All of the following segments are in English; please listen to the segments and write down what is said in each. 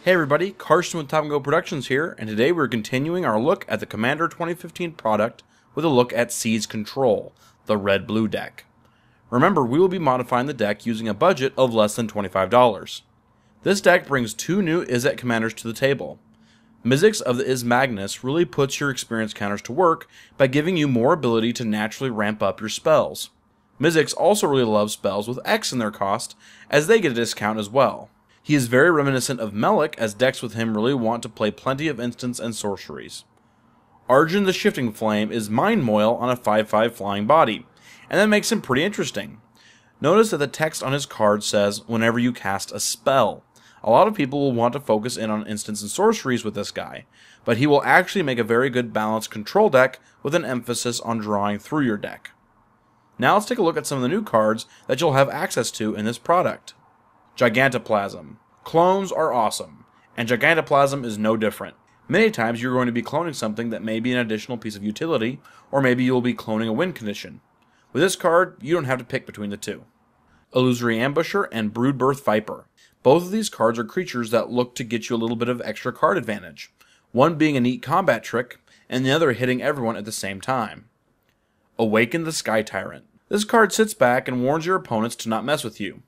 Hey everybody, Karston with Top & Go Productions here, and today we're continuing our look at the Commander 2015 product with a look at Seize Control, the red-blue deck. Remember, we will be modifying the deck using a budget of less than $25. This deck brings two new Izzet commanders to the table. Mizzix of the Iz Magnus really puts your experience counters to work by giving you more ability to naturally ramp up your spells. Mizzix also really loves spells with X in their cost, as they get a discount as well. He is very reminiscent of Melik, as decks with him really want to play plenty of instants and sorceries. Arjun the Shifting Flame is Mind Moil on a 5/5 flying body, and that makes him pretty interesting. Notice that the text on his card says, whenever you cast a spell. A lot of people will want to focus in on instants and sorceries with this guy, but he will actually make a very good balanced control deck with an emphasis on drawing through your deck. Now let's take a look at some of the new cards that you'll have access to in this product. Gigantoplasm. Clones are awesome, and Gigantoplasm is no different. Many times you're going to be cloning something that may be an additional piece of utility, or maybe you'll be cloning a win condition. With this card, you don't have to pick between the two. Illusory Ambusher and Broodbirth Viper. Both of these cards are creatures that look to get you a little bit of extra card advantage, one being a neat combat trick, and the other hitting everyone at the same time. Awaken the Sky Tyrant. This card sits back and warns your opponents to not mess with you.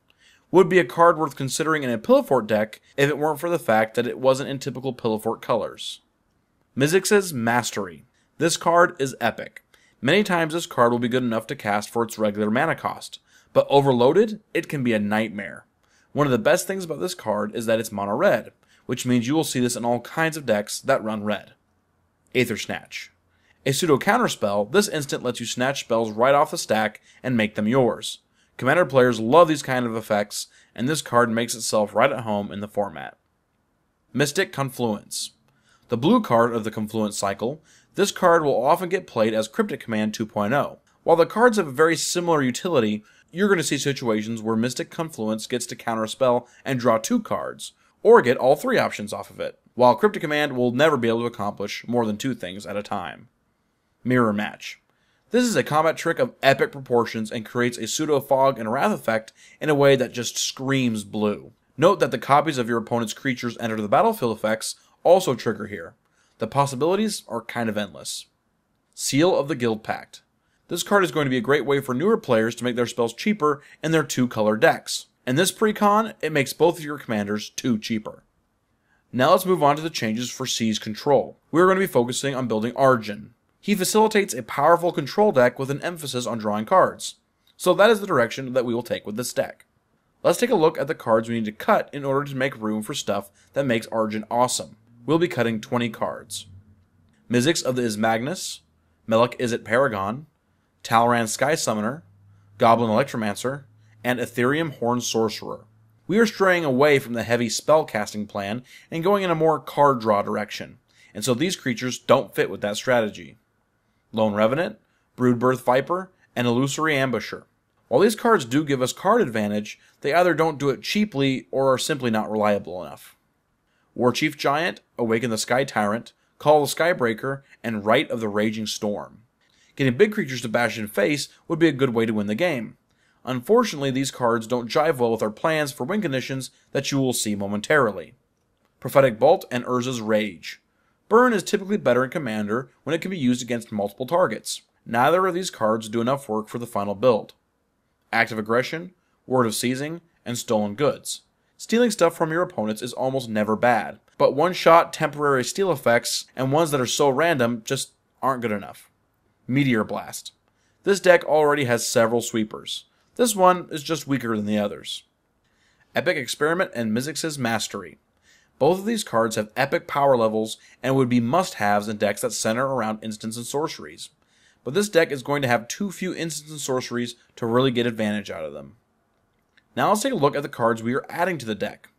Would be a card worth considering in a Pillowfort deck if it weren't for the fact that it wasn't in typical Pillowfort colors. Mizzix's Mastery. This card is epic. Many times this card will be good enough to cast for its regular mana cost, but overloaded, it can be a nightmare. One of the best things about this card is that it's mono red, which means you will see this in all kinds of decks that run red. Aether Snatch. A pseudo counterspell, this instant lets you snatch spells right off the stack and make them yours. Commander players love these kind of effects, and this card makes itself right at home in the format. Mystic Confluence. The blue card of the Confluence cycle, this card will often get played as Cryptic Command 2.0. While the cards have a very similar utility, you're going to see situations where Mystic Confluence gets to counter a spell and draw two cards, or get all three options off of it, while Cryptic Command will never be able to accomplish more than two things at a time. Mirror Match. This is a combat trick of epic proportions and creates a pseudo fog and wrath effect in a way that just screams blue. Note that the copies of your opponent's creatures enter the battlefield effects also trigger here. The possibilities are kind of endless. Seal of the Guild Pact. This card is going to be a great way for newer players to make their spells cheaper in their two-color decks. In this pre-con, it makes both of your commanders two cheaper. Now let's move on to the changes for Seize Control. We are going to be focusing on building Arjun. He facilitates a powerful control deck with an emphasis on drawing cards. So that is the direction that we will take with this deck. Let's take a look at the cards we need to cut in order to make room for stuff that makes Arjun awesome. We'll be cutting 20 cards. Mizzix of the Iz Magnus, Melik Izzet Paragon, Talran Sky Summoner, Goblin Electromancer, and Ethereum Horn Sorcerer. We are straying away from the heavy spell casting plan and going in a more card draw direction, and so these creatures don't fit with that strategy. Lone Revenant, Broodbirth Viper, and Illusory Ambusher. While these cards do give us card advantage, they either don't do it cheaply or are simply not reliable enough. Warchief Giant, Awaken the Sky Tyrant, Call the Skybreaker, and Rite of the Raging Storm. Getting big creatures to bash in face would be a good way to win the game. Unfortunately, these cards don't jive well with our plans for win conditions that you will see momentarily. Prophetic Bolt and Urza's Rage. Burn is typically better in Commander when it can be used against multiple targets. Neither of these cards do enough work for the final build. Active Aggression, Word of Seizing, and Stolen Goods. Stealing stuff from your opponents is almost never bad, but one-shot temporary steal effects and ones that are so random just aren't good enough. Meteor Blast. This deck already has several sweepers. This one is just weaker than the others. Epic Experiment and Mizzix's Mastery. Both of these cards have epic power levels and would be must-haves in decks that center around instants and sorceries. But this deck is going to have too few instants and sorceries to really get advantage out of them. Now let's take a look at the cards we are adding to the deck.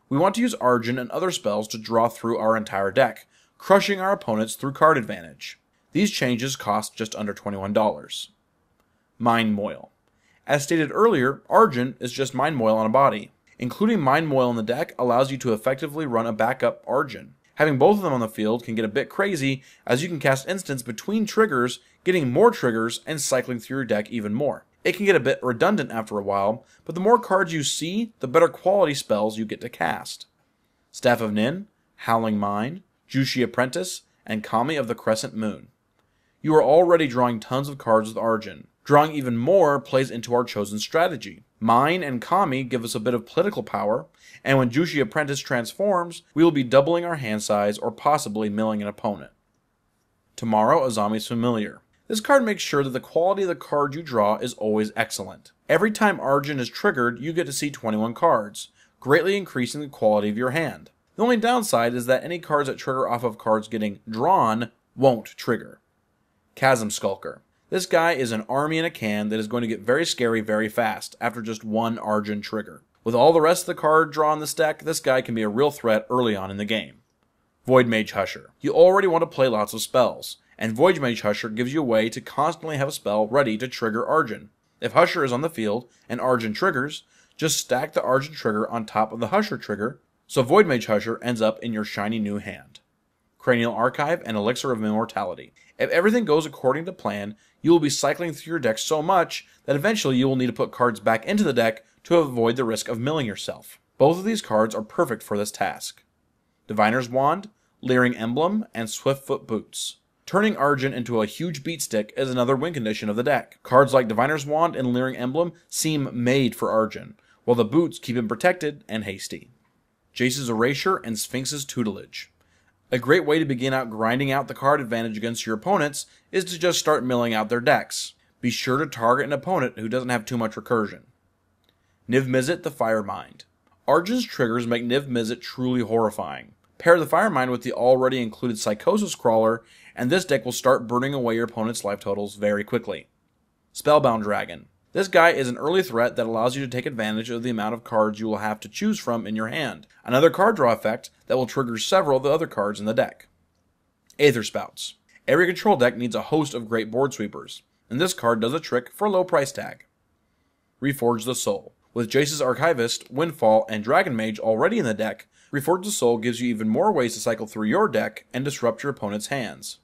We want to use Arjun and other spells to draw through our entire deck, crushing our opponents through card advantage. These changes cost just under $21. Mind Moil. As stated earlier, Arjun is just Mind Moil on a body. Including Mind Moil in the deck allows you to effectively run a backup Arjun. Having both of them on the field can get a bit crazy, as you can cast instants between triggers, getting more triggers, and cycling through your deck even more. It can get a bit redundant after a while, but the more cards you see, the better quality spells you get to cast. Staff of Nin, Howling Mine, Jushi Apprentice, and Kami of the Crescent Moon. You are already drawing tons of cards with Arjun. Drawing even more plays into our chosen strategy. Mine and Kami give us a bit of political power, and when Jushi Apprentice transforms, we will be doubling our hand size or possibly milling an opponent. Tomorrow, Azami's Familiar. This card makes sure that the quality of the card you draw is always excellent. Every time Arjun is triggered, you get to see 21 cards, greatly increasing the quality of your hand. The only downside is that any cards that trigger off of cards getting drawn won't trigger. Chasm Skulker. This guy is an army in a can that is going to get very scary very fast after just one Arjun trigger. With all the rest of the card draw in this deck, this guy can be a real threat early on in the game. Void Mage Husher. You already want to play lots of spells, and Void Mage Husher gives you a way to constantly have a spell ready to trigger Arjun. If Husher is on the field and Arjun triggers, just stack the Arjun trigger on top of the Husher trigger, so Void Mage Husher ends up in your shiny new hand. Cranial Archive and Elixir of Immortality. If everything goes according to plan, you will be cycling through your deck so much that eventually you will need to put cards back into the deck to avoid the risk of milling yourself. Both of these cards are perfect for this task. Diviner's Wand, Leering Emblem, and Swiftfoot Boots. Turning Arjun into a huge beatstick is another win condition of the deck. Cards like Diviner's Wand and Leering Emblem seem made for Arjun, while the boots keep him protected and hasty. Jace's Erasure and Sphinx's Tutelage. A great way to begin out grinding out the card advantage against your opponents is to just start milling out their decks. Be sure to target an opponent who doesn't have too much recursion. Niv Mizzet the Firemind. Arjun's triggers make Niv Mizzet truly horrifying. Pair the Firemind with the already included Psychosis Crawler, and this deck will start burning away your opponent's life totals very quickly. Spellbound Dragon. This guy is an early threat that allows you to take advantage of the amount of cards you will have to choose from in your hand. Another card draw effect that will trigger several of the other cards in the deck. Aether Spouts. Every control deck needs a host of great board sweepers, and this card does a trick for a low price tag. Reforge the Soul. With Jace's Archivist, Windfall, and Dragon Mage already in the deck, Reforge the Soul gives you even more ways to cycle through your deck and disrupt your opponent's hands.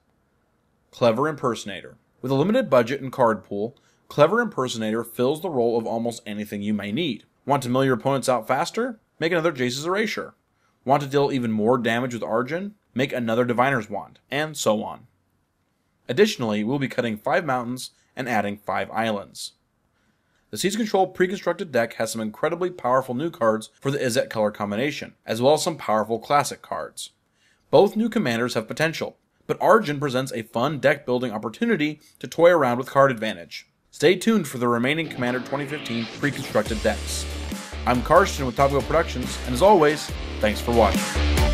Clever Impersonator. With a limited budget and card pool, Clever Impersonator fills the role of almost anything you may need. Want to mill your opponents out faster? Make another Jace's Erasure. Want to deal even more damage with Arjun? Make another Diviner's Wand, and so on. Additionally, we'll be cutting 5 mountains and adding 5 islands. The Siege Control pre-constructed deck has some incredibly powerful new cards for the Izzet color combination, as well as some powerful classic cards. Both new commanders have potential, but Arjun presents a fun deck building opportunity to toy around with card advantage. Stay tuned for the remaining Commander 2015 pre-constructed decks. I'm Karston with Topical Productions, and as always, thanks for watching.